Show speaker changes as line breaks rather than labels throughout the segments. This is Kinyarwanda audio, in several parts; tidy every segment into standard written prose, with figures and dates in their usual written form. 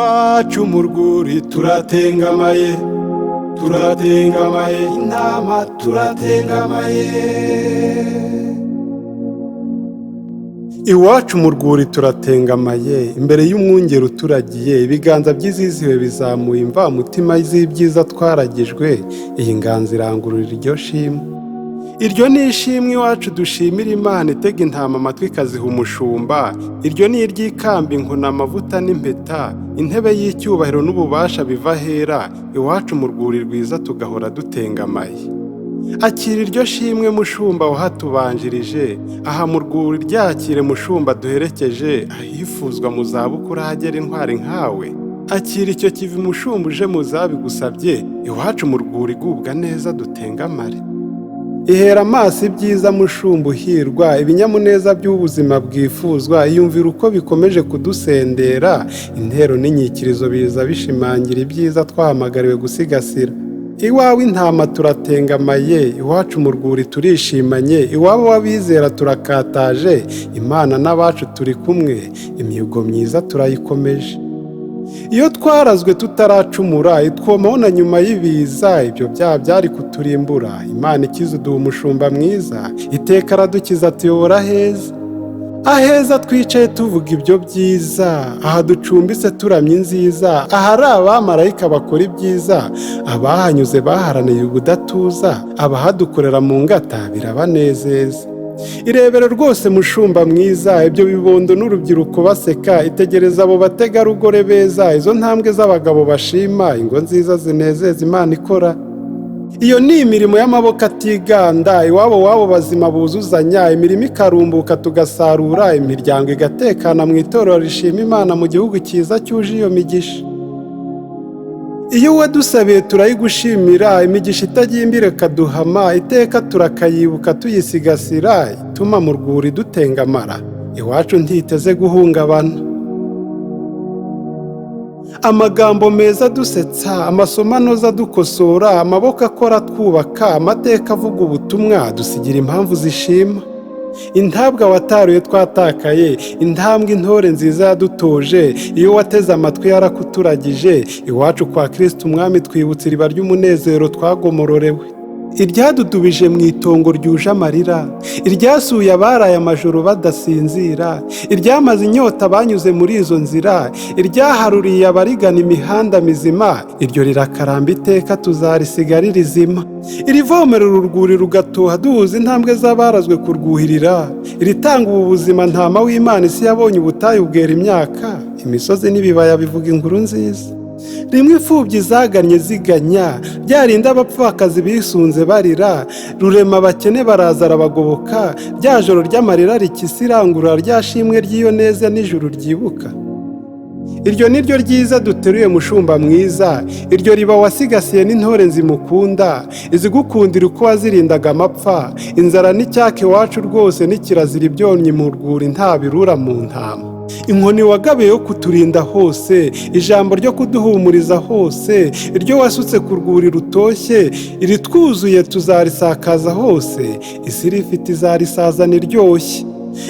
Iwacu mu rwuri turatengamaye, turatengamaye, intama turatengamaye. Iwacu mu rwuri turatengamaye, imbere y'umwungeri uturagiye, ibiganza by'iziziwe bizamuye imvamutima z'ibyiza twaragijwe, iyi nganzo irangurura iryo shimwe. Iryo ni ishimwe iwacu dushimira Imana itega intama amatwi ikaziha umushumba. Iryo ni iry'ikamba, inkoni, amavuta n'impeta, intebe y'icyubahiro n'ububasha biva ahera, iwacu mu rwuri rwiza tugahora dutengamaye. Akira iryo shimwe mushumba wahatubanjirije, aha mu rwuri ryakire mushumba duherekeje, ahifuzwa mu zabukuru hagera intwari nkawe. Akira icyo kivi mushumba uje mu zabigusabye, iwacu mu rwuri gubwa neza dutengamare. Ihera amaso ibyiza mushumba uhirwa, ibinyamuneza by'ubuzima bwifuzwa, iyumvira uko bikomeje kudusendera, intero n'inyikirizo biza bishimangira ibyiza twahamagariwe gusigasira. Iwawe intama turatengamaye, iwacu mu rwuri turishimanye, iwabo w'abizera turakataje, Imana n'abacu turi kumwe, imihigo myiza turayikomeje. Iyo twarazwe tutaracumura, itwomaho na nyuma y'ibiza, ibyo byaha byari kuturimbura, Imana ikiza uduha umushumba mwiza, iteka aradukiza atuyobora aheza. Aheza twicaye tuvuga ibyo byiza, aha ducumbitse turamya inziza, ahari abamarayika bakora ibyiza, abahanyuze baharaniye ubudatuza, abahadukorera mu ngata birabanezeza. Irebere rwose mushumba mwiza, ibyo bibondo n'urubyiruko baseka, itegereza abo bategarugori beza, izo ntambwe z'abagabo bashima, ingo nziza zinezeza Imana ikora. Iyo ni imirimo y'amaboko atiganda, iwabo wabo bazima buzuzanya, imirimo ikarumbuka tugasarura, imiryango igatekana mu itorero rishima Imana mu gihugu cyiza cyuje iyo migisha. Iyo wadusabiye turayigushimira, imigisha itagiye imbere kaduhama, iteka turakayibuka tuyisigasira, ituma mu rwuri dutengamara, iwacu ntiteze guhungabana. Amagambo meza dusetsa, amasomo anoza dukosora, amaboko akora twubaka, amateka avuga ubutumwa, dusigira impamvu zishima. Intabwa wataruye twatakaye, intambwe intore nziza yadutoje, iyo wateze amatwi yarakuturagije, iwacu kwa Kristo umwami twibutse iriba ry'umunezero twagomororewe. Iryadudubije mu itongo ryuje amarira, iryasuye abaraye amajoro badasinzira, iryamaze inyota banyuze muri izo nzira, iryaharuriye abarigana imihanda mizima, iryo rirakaramba iteka tuzarisiga rizima. Irivomerera urwuri rugatoha duhuza intambwe z'abarazwe kurwuhirira, iritanga ubu buzima ntama w'Imana isi yabonye ubutayu bwera imyaka, imisozi n'ibibaya bivuga inkuru nziza. Rimwe imfubyi zagannye ziganya, ryarinda abapfakazi bisunze barira, rurema abakene baraza arabagoboka, rya joro ry'amarira rikisi irangurura, rya shimwe ry'iyo neza n'ijuru ryibuka. Iryo ni ryo ryiza duteruye mushumba mwiza, iryo riba wasigasiye n'intore nzimukunda, izigukundira uko wazirindaga amapfa, inzara n'icyake iwacu rwose n'ikirazira ibyonnyi mu rwuri nta birura mu ntama. Inkoni wagabiye yo kuturinda hose, ijambo ryo kuduhumuriza hose, iryo wasutse ku rwuri rutoshye, iritwuzuye tuzarisakaza hose, isi rifite izarisazana iryoshye.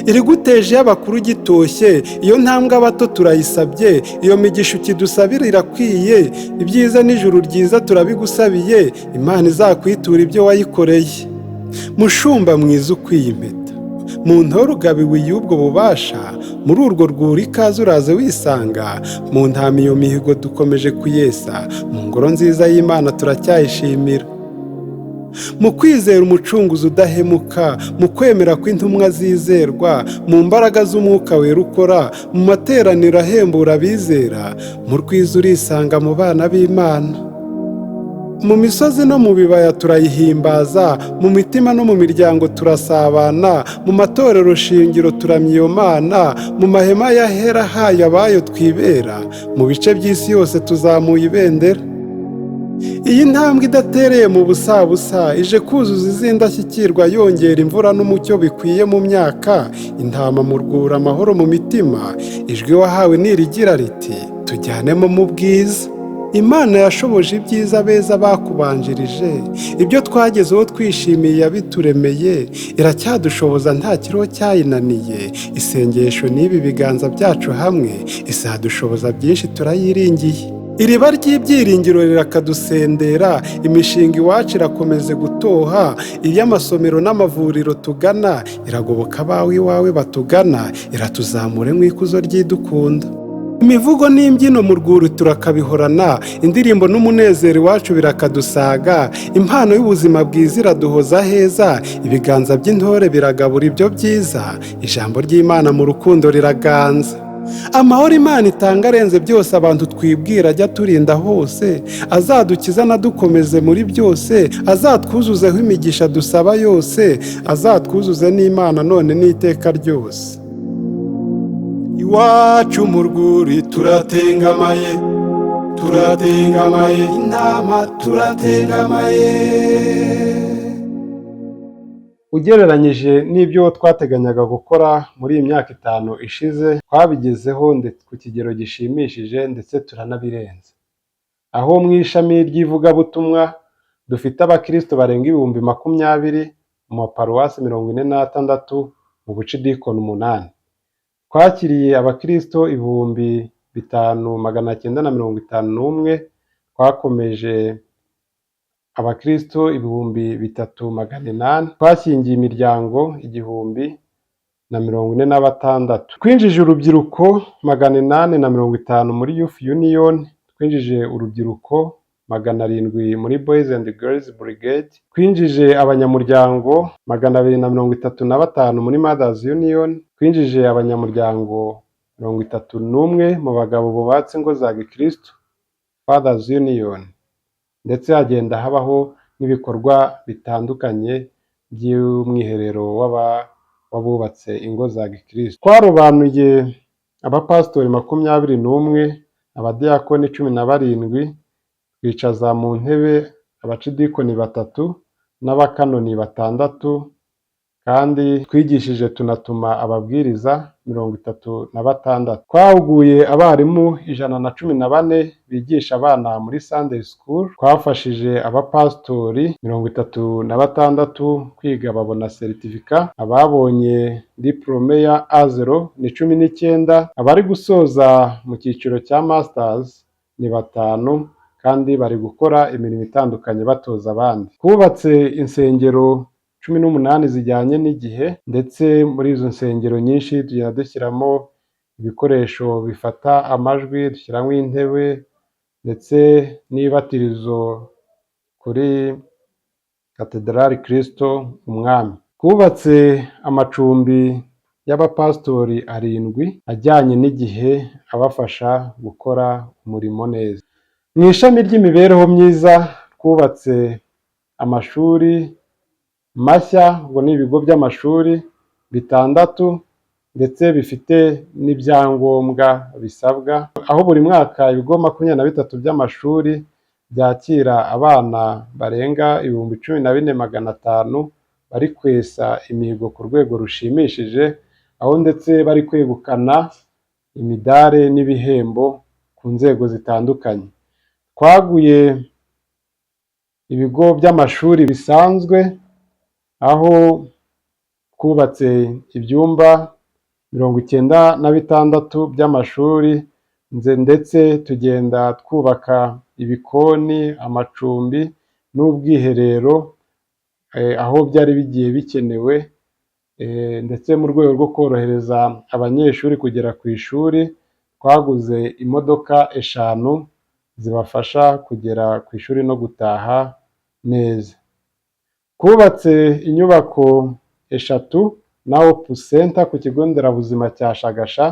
Iriguteje y'abakuru gitoshye, iyo ntambwe abato turayisabye, iyo migisha ukidusabira irakwiye, ibyiza n'ijuru ryiza turabigusabiye, Imana izakwitura ibyo wayikoreye. Mushumba mwiza ukwiye impeta, mu ntore ugabiwe y'ubwo bubasha, muri urwo rwuri ikaze uraze wisanga, mu ntama iyo mihigo dukomeje kuyesa, mu ngoro nziza y'Imana turacyayishimira. Mu kwizera umucunguzi udahemuka, mu kwemera kw'intumwa zizerwa, mu mbaraga z'umwuka wera ukora, mu materaniro ahembura abizera, mu rwiza urisanga mu bana b'Imana. Mu misozi no mu bibaya turayihimbaza, mu mitima no mu miryango turasabana, mu matorero shingiro turamya iyo Mana, mu mahema y'ahera hayo abayo twibera, mu bice by'isi yose tuzamuye ibendera. Iyi ntambwe idatereye mu busabusa, ije kuzuza iz'indashyikirwa, yongera imvura n'umucyo bikwiye mu myaka, intama mu rwuri amahoro mu mitima, ijwi wahawe nirigira riti tujyanemo mu bwiza. Imana yashoboje ibyiza beza bakubanjirije, ibyo twagezeho twishimiye yabituremeye, iracyadushoboza nta kiriho cyayinaniye. Isengesho n'ibi biganza byacu hamwe, izadushoboza byinshi turayiringiye. Iriba ry'ibyiringiro rirakadusendera, imishinga iwacu irakomeze gutoha, iy'amasomero n'amavuriro tugana, iragoboka abawe iwawe batugana, iratuzamure mu ikuzo ry'idukunda. Imivugo n'imbyino mu rwuri turakabihorana, indirimbo n'umunezero iwacu birakadusaga, impano y'ubuzima bwiza iraduhoza heza, ibiganza by'intore biragabura ibyo byiza, ijambo ry'Imana mu rukundo riraganza. Amahoro Imana itanga arenze byose abantu twibwira, ajya turinda hose, azadukiza anadukomeze muri byose, azatwuzuzeho imigisha dusaba yose, azatwuzuze n'Imana none n'iteka ryose. Iwacu mu rwuri turatengamaye, turatengamaye, intama turatengamaye. Ugereranyije n'ibyo twateganyaga gukora muri iyi myaka 5 ishize, twabigezeho ku kigero gishimishije ndetse turanabirenze. Aho mu ishami ry'ivugabutumwa dufite abakristo barenga 20,000 mu maparuwasi 46 mu bucidikoni 8. Twakiriye abakristo 5,951, twakomeje abakristo 3,800, twashyingiye imiryango 1,046. Twinjije urubyiruko 850 muri Youth Union, twinjije urubyiruko 700 muri Boys and Girls Brigade, twinjije abanyamuryango 235 muri Mothers Union, twinjije abanyamuryango 31 mu bagabo bubatse ingo za gikristo Fathers Union, ndetse hagenda habaho n'ibikorwa bitandukanye by'umwiherero w'abubatse ingo za gikristo. Twarobanuye abapasitori 21, abadiyakoni 17, twicaza mu ntebe abacidikoni 3 n'abakanoni 6, kandi twigishije tunatuma ababwiriza 36. Twahuguye abarimu 114 bigisha abana muri Sunday School. Twafashije abapasitori 36 kwiga babona seritifika, ababonye diplome ya A0 ni 19, abari gusoza mu cyiciro cya Masters ni 5, kandi bari gukora imirimo itandukanye batoza abandi. Twubatse insengero 18 zijyanye n'igihe, ndetse muri izo nsengero nyinshi tugenda dushyiramo ibikoresho bifata amajwi, dushyiramo intebe ndetse n'ibatirizo kuri Katedrali Kristo Umwami. Twubatse amacumbi y'abapasitori 7 ajyanye n'igihe, abafasha gukora umurimo neza. Mu ishami ry'imibereho myiza twubatse amashuri mashya, ngo ni ibigo by'amashuri 6, ndetse bifite n'ibyangombwa bisabwa, aho buri mwaka ibigo 23 by'amashuri byakira abana barenga 14,500 bari kwesa imihigo ku rwego rushimishije, aho ndetse bari kwegukana imidari n'ibihembo ku nzego zitandukanye. Twaguye ibigo by'amashuri bisanzwe, aho twubatse ibyumba 96 by'amashuri, ndetse tugenda twubaka ibikoni, amacumbi n'ubwiherero aho byari bigiye bikenewe, ndetse mu rwego rwo korohereza abanyeshuri kugera ku ishuri, twaguze imodoka 5 zibafasha kugera ku ishuri no gutaha neza. Twubatse inyubako 3 na Hope Center ku kigo nderabuzima cya Shagasha,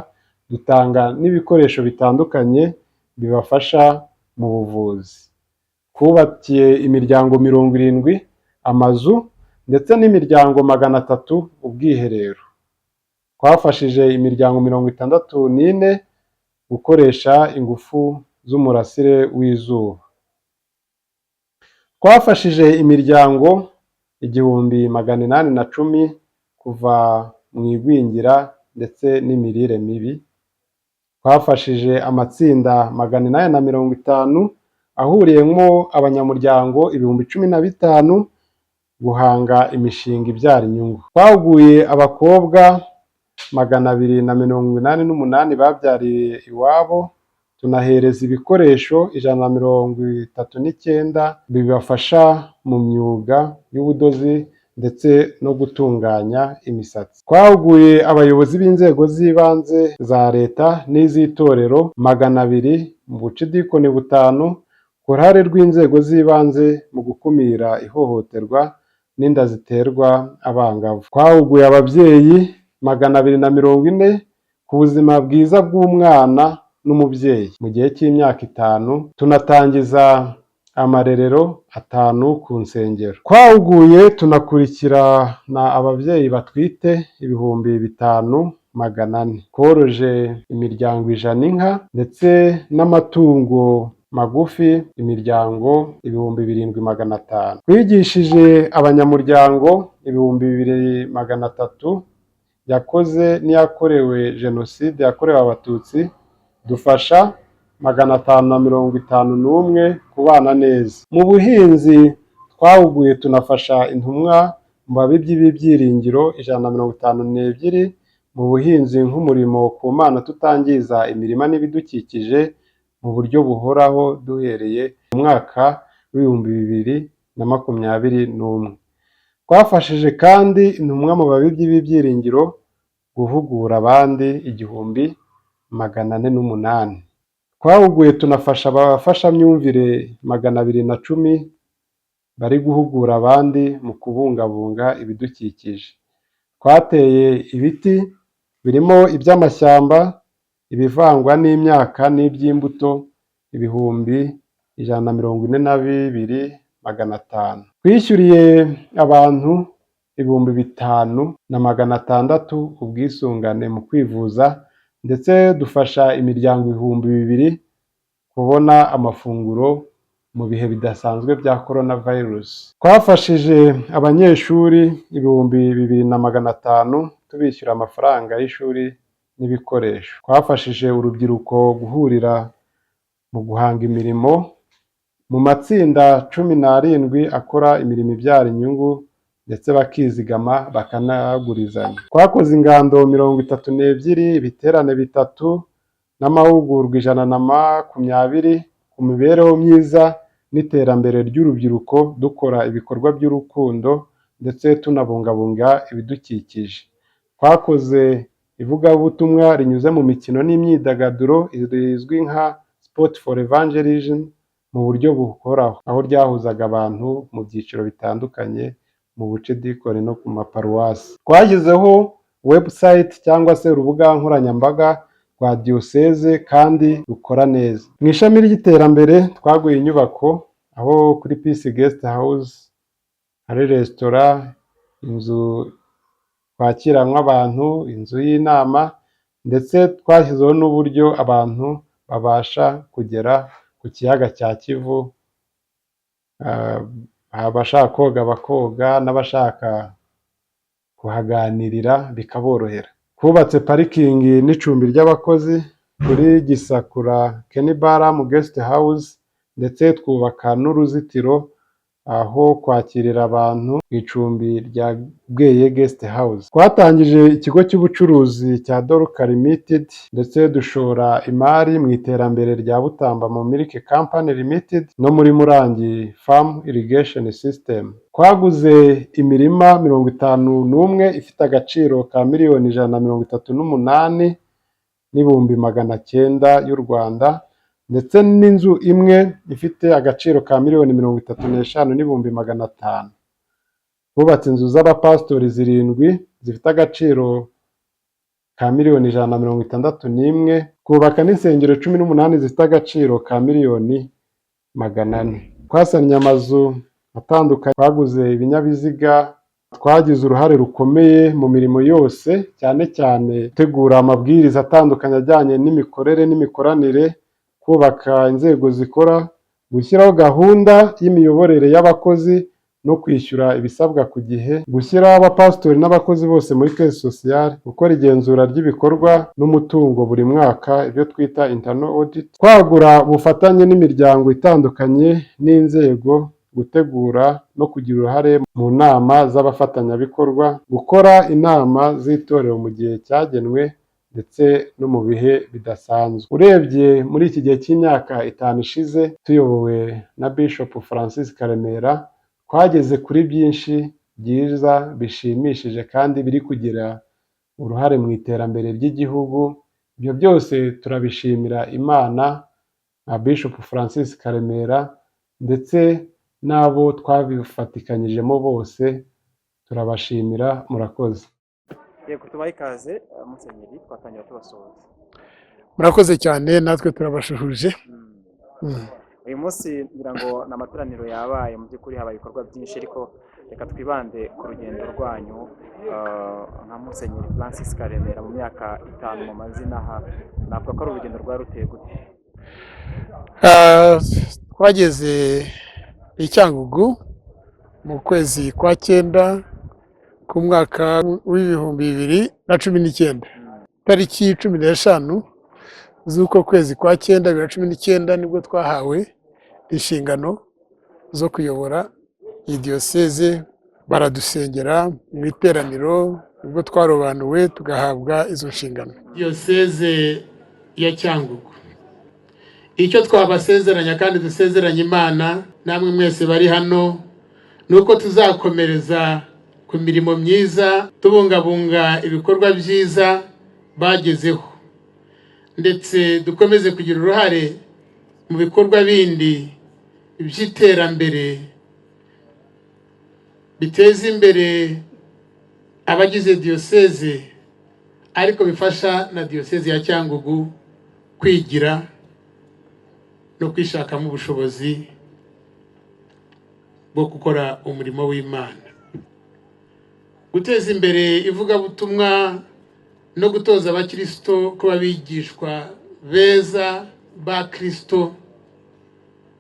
dutanga n'ibikoresho bitandukanye bibafasha mu buvuzi. Twubakiye imiryango 70 amazu, ndetse n'imiryango 300 ubwiherero. Twafashije imiryango 64 gukoresha ingufu z'umurasire w'izuba. Twafashije imiryango 1810 kuva mu igwingira ndetse n'imirire mibi. Twafashije amatsinda 850 ahuriyemo abanyamuryango 15,000 guhanga imishinga ibyara inyungu. Twahuguye abakobwa 288 babyariye iwabo, tunahereza ibikoresho 139 bibafasha mu myuga y'ubudozi ndetse no gutunganya imisatsi. Twahuguye abayobozi b'inzego z'ibanze za leta n'iz'itorero 200 mu bucidikoni 5 ku ruhare rw'inzego z'ibanze mu gukumira ihohoterwa n'inda ziterwa abangavu. Twahuguye ababyeyi 240 ku buzima bwiza bw'umwana n'umubyeyi mu gihe cy'imyaka 5, tunatangiza amarerero 5 ku nsengero. Twahuguye tunakurikirana ababyeyi batwite 5,400, tworoje imiryango 100 inka ndetse n'amatungo magufi imiryango 7,500. Twigishije abanyamuryango 2,300 yakoze n'iyakorewe jenoside yakorewe abatutsi, dufasha 551 kubana neza. Mu buhinzi twahuguye tunafasha intumwa mu babibyi b'ibyiringiro 152 mu buhinzi nk'umurimo ku Mana, tutangiza imirima n'ibidukikije mu buryo buhoraho duhereye mu mwaka w'2021. Twafashije kandi intumwa mu babibyi b'ibyiringiro guhugura abandi 1,408. Twahuguye tunafasha abafashamyumvire 210 bari guhugura abandi mu kubungabunga ibidukikije. Twateye ibiti birimo iby'amashyamba, ibivangwa n'imyaka n'iby'imbuto 142,500. Twishyuriye abantu 5,600 ubwisungane mu kwivuza ndetse dufasha imiryango 2,000 kubona amafunguro mu bihe bidasanzwe bya coronavirus. Twafashije abanyeshuri 2,500 tubishyura amafaranga y'ishuri n'ibikoresho. Twafashije urubyiruko guhurira mu guhanga imirimo mu matsinda 17 akora imirimo ibyara inyungu ndetse bakizigama bakanagurizanya. Twakoze ingando 32, ibiterane 3 n'amahugurwa 120 ku mibereho myiza n'iterambere ry'urubyiruko, dukora ibikorwa by'urukundo ndetse tunabungabunga ibidukikije. Twakoze ivugabutumwa rinyuze mu mikino n'imyidagaduro rizwi nka Sport for Evangelism mu buryo buhoraho, aho ryahuzaga abantu mu byiciro bitandukanye mu bucidikoni no ku maparuwasi. Twashyizeho website cyangwa se urubuga nkoranyambaga rwa diyoseze kandi rukora neza. Mu ishami ry'iterambere twaguye inyubako, aho kuri Peace Guest House hari resitora, inzu twakiranwa abantu, inzu y'inama ndetse twashyizeho n'uburyo abantu babasha kugera ku kiyaga cya Kivu, abashaka koga bakoga n'abashaka kuhaganirira bikaborohera. Twubatse parikingi n'icumbi ry'abakozi kuri Gisakura Kenibara mu Guest House ndetse twubaka n'uruzitiro aho kwakirira abantu ku icumbi rya Bweye Guest House. Twatangije ikigo cy'ubucuruzi cya Doruka Limited ndetse dushora imari mu iterambere rya Butamba mu Milk Company Limited no muri Murangi Farm Irrigation System. Twaguze imirima 51 ifite agaciro ka $138,900 y'u Rwanda ndetse n'inzu imwe ifite agaciro ka $35,500. Bubatse inzu z'abapasitori 7 zifite agaciro ka $161,000, kubaka n'insengero 18 zifite agaciro ka $400,000. Twasannye amazu atandukanye, twaguze ibinyabiziga, twagize uruhare rukomeye mu mirimo yose, cyane cyane gutegura amabwiriza atandukanye ajyanye n'imikorere n'imikoranire, kubaka inzego zikora, gushyiraho gahunda y'imiyoborere y'abakozi no kwishyura ibisabwa ku gihe, gushyiraho abapasitori n'abakozi bose muri caisse sociale, gukora igenzura ry'ibikorwa n'umutungo buri mwaka, ibyo twita internal audit, kwagura ubufatanye n'imiryango itandukanye n'inzego, gutegura no kugira uruhare mu nama z'abafatanyabikorwa, gukora inama z'itorero mu gihe cyagenwe ndetse no mu bihe bidasanzwe. Urebye muri iki gihe cy'imyaka 5 ishize tuyobowe na Bishop Francis Karemera, twageze kuri byinshi byiza bishimishije kandi biri kugira uruhare mu iterambere ry'igihugu. Ibyo byose turabishimira Imana na Bishop Francis Karemera ndetse n'abo twabifatikanyijemo bose, turabashimira. Murakoze.
Yego, tubaye ikaze Musenyeri, twatangira tubasoza.
Murakoze cyane, natwe turabashuhuje.
Uyu munsi ngira ngo n'amateraniro yabaye, mu by'ukuri habaye ibikorwa byinshi, ariko reka twibande ku rugendo rwanyu nka Musenyeri Francis Karemera mu myaka 5 mu mazina aha. Navuga ko ari urugendo rwari ruteye gute?
Twageze i Cyangugu mu kwezi kwa 9 ku mwaka w'ibihumbi 2019, tariki 15 z'uko kwezi kwa 9 2019 nibwo twahawe inshingano zo kuyobora iyi diyoseze. Baradusengera mu iteraniro, ubwo twarobanuwe tugahabwa izo nshingano. Diyoseze ya Cyangugu, icyo twabasezeranya kandi dusezeranya Imana namwe mwese bari hano, nuko tuzakomereza ku mirimo myiza, tubungabunga ibikorwa byiza bagezeho, ndetse dukomeze kugira uruhare mu bikorwa bindi by'iterambere biteza imbere abagize diyoseze, ariko bifasha na diyoseze ya Cyangugu kwigira no kwishakamo ubushobozi bwo gukora umurimo w'Imana, guteza imbere ivugabutumwa no gutoza abakristo kuba bigishwa beza ba Kristo,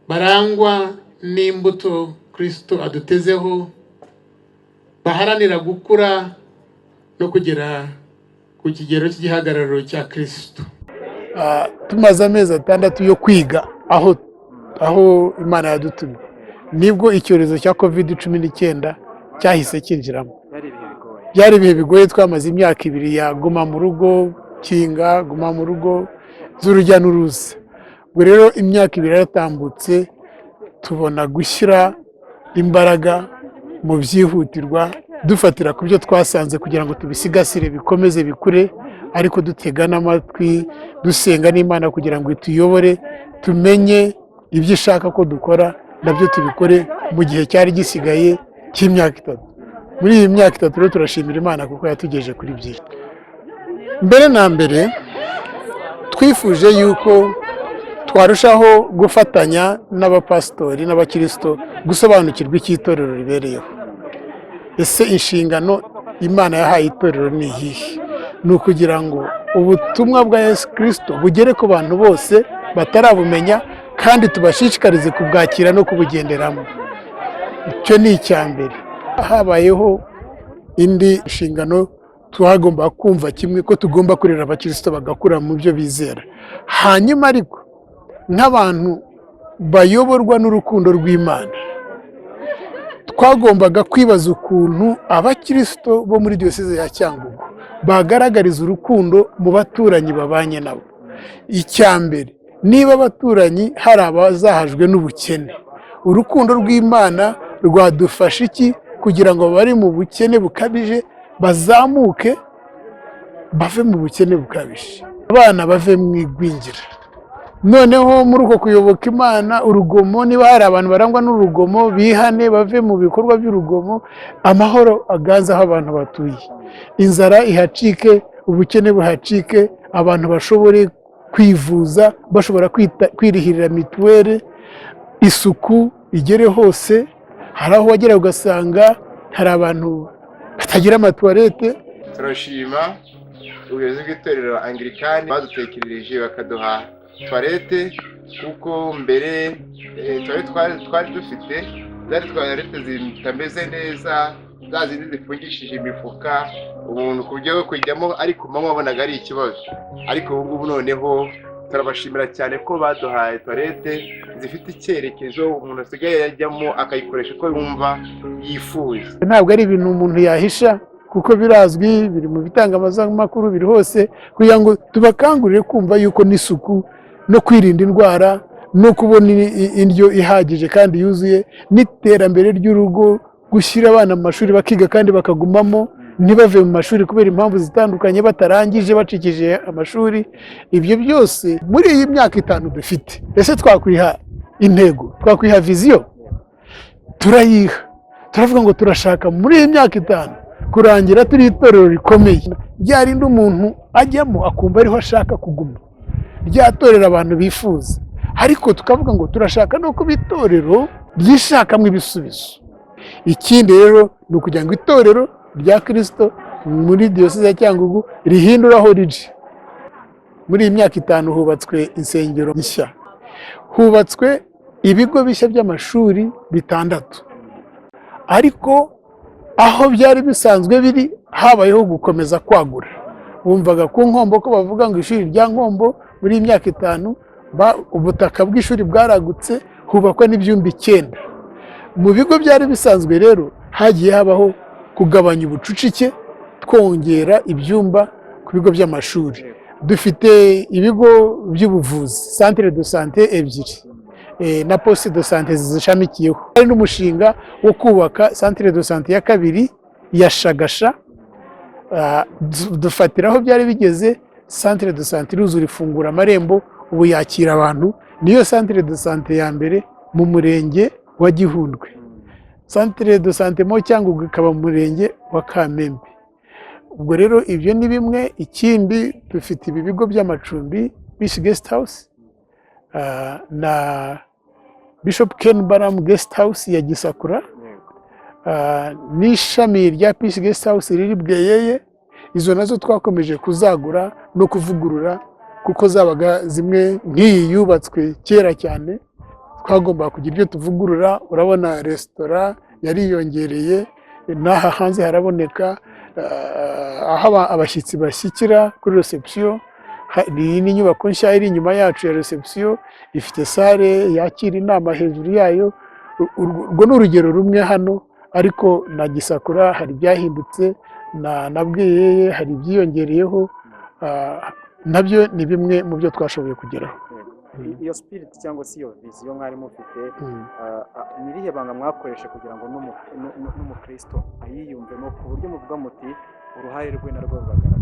barangwa n'imbuto Kristo adutezeho, baharanira gukura no kugera ku kigero cy'igihagararo cya Kristo. Tumaze amezi 6 yo kwiga aho Imana yadutumye, nibwo icyorezo cya COVID-19 cyahise kinjiramo. Byari ibihe bigoye, twamaze imyaka 2 ya guma mu rugo, kinga guma mu rugo z'urujya n'uruza. Ubwo rero imyaka 2 yaratambutse, tubona gushyira imbaraga mu byihutirwa, dufatira ku byo twasanze kugira ngo tubisigasire bikomeze bikure, ariko dutega n'amatwi, dusenga n'Imana kugira ngo ituyobore, tumenye ibyo ishaka ko dukora nabyo tubikore mu gihe cyari gisigaye cy'imyaka 3. Muri iyi myaka 3 rero turashimira Imana kuko yatugejeje kuri byinshi. Mbere na mbere twifuje yuko twarushaho gufatanya n'abapasitori n'abakristo gusobanukirwa icy'itorero ribereyeho. Ese inshingano Imana yahaye itorero ni iyihe? Ni ukugira ngo ubutumwa bwa Yesu Kristo bugere ku bantu bose batarabumenya, kandi tubashishikarize kubwakira no kubugenderamo. Icyo ni icyambere. Habayeho indi nshingano, twagomba kumva kimwe ko tugomba kurera abakristo bagakura mu byo bizera. Hanyuma ariko nk'abantu bayoborwa n'urukundo rw'Imana, twagombaga kwibaza ukuntu abakristo bo muri diyoseze ya Cyangugu bagaragariza urukundo mu baturanyi babanye nabo. Icyambere, niba abaturanyi hari abazahajwe n'ubukene, urukundo rw'Imana rwadufasha iki kugira ngo bari mu bukene bukabije bazamuke, bave mu bukene bukabije, abana bave mu igwingira. Noneho muri uko kuyoboka Imana, urugomo, niba hari abantu barangwa n'urugomo, bihane bave mu bikorwa by'urugomo, amahoro aganze aho abantu batuye, inzara ihacike, ubukene buhacike, abantu bashobore kwivuza, bashobora kwirihirira mituweli, isuku igere hose. Hari aho wagera ugasanga hari abantu batagira amatuwarete.
Turashima ubuyobozi bw'itorero Anglikani badutekerereje bakaduha tuwarete kuko mbere twari dufite zari twarete zitameze neza, za zindi zifungishije imifuka, umuntu ku buryo bwo kujyamo ariko manywa wabonaga ari ikibazo. Ariko ubu ngubu noneho turabashimira cyane ko baduhaye toilette zifite icyerekezo, umuntu asigaye yajyamo akayikoresha uko yumva yifuza.
Ntabwo ari ibintu umuntu yahisha kuko birazwi, biri mu bitangazamakuru, biri hose, kugira ngo tubakangurire kumva yuko n'isuku no kwirinda indwara no kubona indyo ihagije kandi yuzuye n'iterambere ry'urugo, gushyira abana mu mashuri bakiga kandi bakagumamo, ntibave mu mashuri kubera impamvu zitandukanye batarangije bacikije amashuri. Ibyo byose muri iyi myaka 5 dufite, ese twakwiha intego, twakwiha viziyo, turayiha, turavuga ngo turashaka muri iyi myaka 5 kurangira turi itorero rikomeye, ryarinda umuntu ajyamo akumva ariho ashaka kuguma, ryatorera abantu bifuza. Ariko tukavuga ngo turashaka no kuba itorero ryishakamo ibisubizo. Ikindi rero ni ukugira ngo itorero rya Kristo muri diyoseze ya Cyangugu rihindura aho riri. Muri iyi myaka 5 hubatswe insengero nshya, hubatswe ibigo bishya by'amashuri 6, ariko aho byari bisanzwe biri habayeho gukomeza kwagura. Wumvaga ku Nkombo ko bavuga ngo ishuri rya Nkombo muri iyi myaka 5 ubutaka bw'ishuri bwaragutse, hubakwa n'ibyumba 9. Mu bigo byari bisanzwe rero hagiye habaho kugabanya ubucucike, twongera ibyumba ku bigo by'amashuri. Dufite ibigo by'ubuvuzi, centre de santé 2 na poste de santé zishamikiyeho. Hari n'umushinga wo kubaka centre de santé ya 2 ya Shagasha. Dufatiraho byari bigeze, centre de santé iruzura ifungura amarembo, ubu yakira abantu. Niyo centre de santé ya mbere mu murenge wa Gihundwe. Centre de santé mo Cyangugu ikaba mu murenge wa Kamembe. Ubwo rero ibyo ni bimwe. Ikindi dufite ibi bigo by'amacumbi, Peace Guest House na Bishop Ken Baram Guest House ya Gisakura, n'ishami rya Peace Guest House riri Bweyeye. Izo nazo twakomeje kuzagura no kuvugurura, kuko zabaga zimwe nk'iyi yubatswe kera cyane, twagomba kugira ibyo tuvugurura. Urabona resitora yariyongereye, n'aha hanze haraboneka aho abashyitsi bashyikira kuri reception. Hari n'inyubako nshya iri inyuma yacu ya reception, ifite sale yakira inama hejuru yayo. Urwo ni urugero rumwe hano, ariko na Gisakura hari byahindutse, na Bweyeye hari ibyiyongereyeho. Nabyo ni bimwe mu byo twashoboye kugeraho.
Iyo spirit cyangwa se iyo viziyo mwari mufite, ni irihe banga mwakoresha kugira ngo n'umukristo ayiyumvemo ku buryo muvuga muti uruhare rwe narwo rugaragara?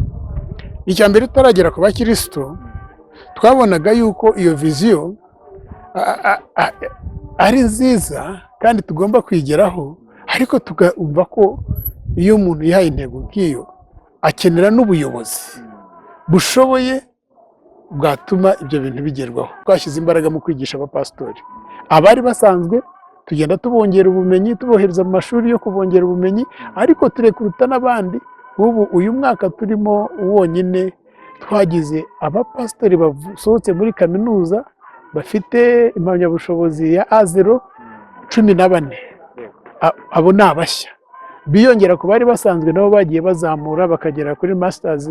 Icya mbere tutaragera ku bakristo, twabonaga yuko iyo viziyo ari nziza kandi tugomba kwigeraho, ariko tukumva ko iyo umuntu yihaye intego nk'iyo akenera n'ubuyobozi bushoboye bwatuma ibyo bintu bigerwaho. Twashyize imbaraga mu kwigisha abapasitori, abari basanzwe tugenda tubongera ubumenyi, tubohereza mu mashuri yo kubongera ubumenyi, ariko turekuruta n'abandi. Ubu uyu mwaka turimo wonyine twagize abapasitori basohotse muri kaminuza bafite impamyabushobozi ya A0 14. Abo ni abashya biyongera ku bari basanzwe, nabo bagiye bazamura bakagera kuri masters.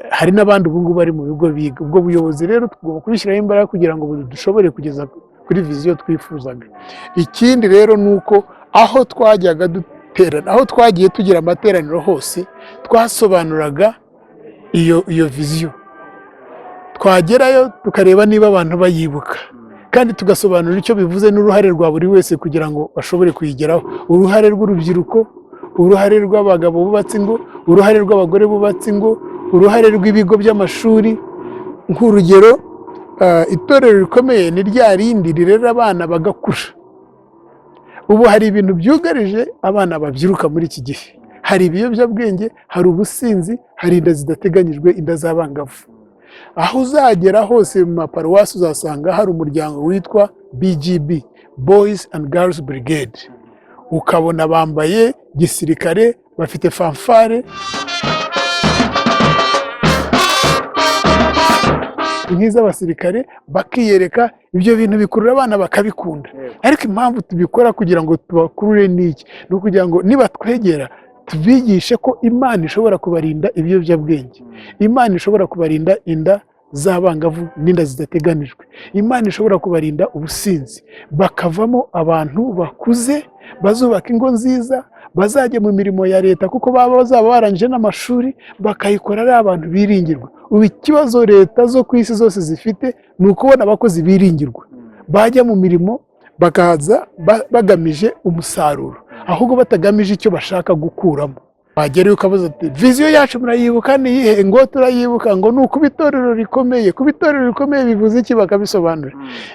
Hari n'abandi ubu ngubu bari mu bigo biga. Ubwo buyobozi rero tugomba kubishyiraho imbaraga kugira ngo dushobore kugeza kuri viziyo twifuzaga. Ikindi rero ni uko aho twajyaga duterana, aho twagiye tugira amateraniro hose, twasobanuraga iyo viziyo. Twagerayo tukareba niba abantu bayibuka, kandi tugasobanura icyo bivuze n'uruhare rwa buri wese kugira ngo bashobore kuyigeraho. Uruhare rw'urubyiruko, uruhare rw'abagabo bubatse ingo, uruhare rw'abagore bubatse ingo, uruhare rw'ibigo by'amashuri. Nk'urugero, itorero rikomeye ni rya rindi rirera abana bagakura. Ubu hari ibintu byugarije abana babyiruka muri iki gihe. Hari ibiyobyabwenge, hari ubusinzi, hari inda zidateganyijwe, inda z'abangavu. Aho uzagera hose mu maparuwasi uzasanga hari umuryango witwa BGB, Boys and Girls Brigade. Ukabona bambaye gisirikare, bafite fanfare. nk'iz'abasirikare bakiyereka, ibyo bintu bikurura abana bakabikunda. Ariko impamvu tubikora kugira ngo tubakurure n'iki, ni ukugira ngo nibatwegera tubigishe ko Imana ishobora kubarinda ibiyobyabwenge, Imana ishobora kubarinda inda z'abangavu n'inda zidateganijwe, Imana ishobora kubarinda ubusinzi, bakavamo abantu bakuze bazubaka ingo nziza, bazajya mu mirimo ya leta kuko bazaba barangije n'amashuri bakayikora ari abantu biringirwa. Ubu ikibazo leta zo ku isi zose zifite ni ukubona abakozi biringirwa bajya mu mirimo bakaza bagamije umusaruro ahubwo batagamije icyo bashaka gukuramo. Wagera ukabaza ati viziyo yacu murayibuka niyihe? Ngo turayibuka, ngo ni ukuba itorero rikomeye. Kuba itorero rikomeye bivuze iki? Bakabisobanura.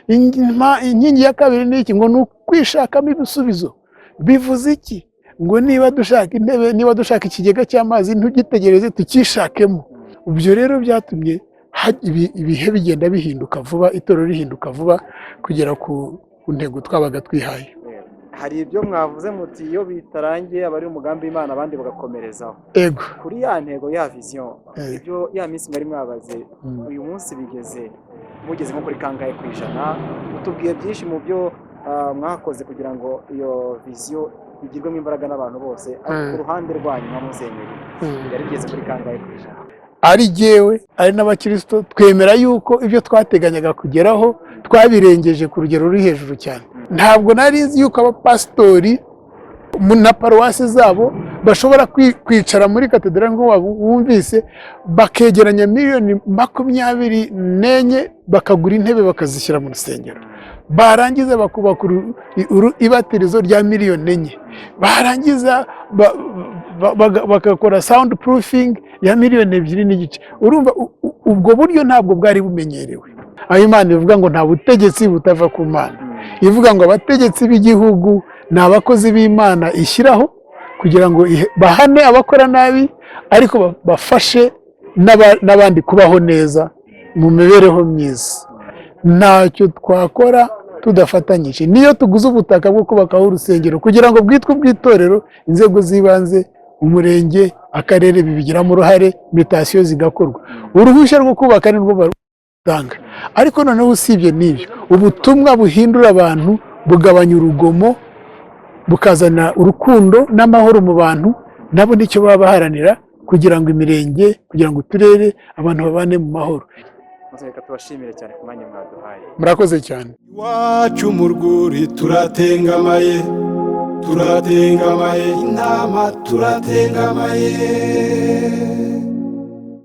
Inkingi ya kabiri ni iki? Ngo ni ukwishakamo ibisubizo. Bivuze iki? Ngo niba dushaka intebe, niba dushaka ikigega cy'amazi ntugitegereze tukishakemo. Ibyo rero byatumye ibihe bigenda bihinduka vuba, itorero rihinduka vuba kugera ku ntego twabaga twihaye.
Hari ibyo mwavuze muti iyo bitarangiye abari umugambi w'Imana abandi bagakomerezaho.
Ego.
Kuri ya ntego ya vision, ibyo ya minsi mwari mwabaze, uyu munsi mugeze nko kuri kangahe ku ijana? Utubwiye byinshi mu byo mwakoze kugira ngo iyo vision igirwemo imbaraga n'abantu bose, ku ruhande rwanyu nka Musenyeri yari bigeze kuri kangahe ku ijana?
Ari jyewe ari n'abakristo twemera yuko ibyo twateganyaga kugeraho twabirengeje ku rugero ruri hejuru cyane. Ntabwo nari nzi yuko abapasitori na paruwasi zabo bashobora kwicara muri katedrali ngo wumvise bakegeranya miliyoni 24 bakagura intebe bakazishyira mu rusengero, barangiza bakubaka ibatirizo rya miliyoni 4, barangiza bagakora sound proofing ya miliyoni 2.5. Urumva ubwo buryo ntabwo bwari bumenyerewe. Aho Imana ivuga ngo nta butegetsi butava ku Mana, ivuga ngo abategetsi b'igihugu ni abakozi b'Imana ishyiraho kugira ngo bahane abakora nabi, ariko bafashe n'abandi kubaho neza mu mibereho myiza. Ntacyo twakora tudafatanyije. Niyo tuguze ubutaka bwo kubakaho urusengero kugira ngo bwitwe ubw'itorero, inzego z'ibanze, umurenge, akarere bibigiramo uruhare, invitation zigakorwa, uruhushya rwo kubaka nirwo barutanga. Ariko noneho usibye n'ibyo, ubutumwa buhindura abantu, bugabanya urugomo, bukazana urukundo n'amahoro mu bantu, nabo nicyo baba baharanira kugira ngo imirenge, kugira ngo uturere abantu babane mu mahoro.
Reka tubashimire cyane ku mwanya mwaduhaye.
Murakoze cyane.
Iwacu mu rwuri turatengamaye, intama turatengamaye.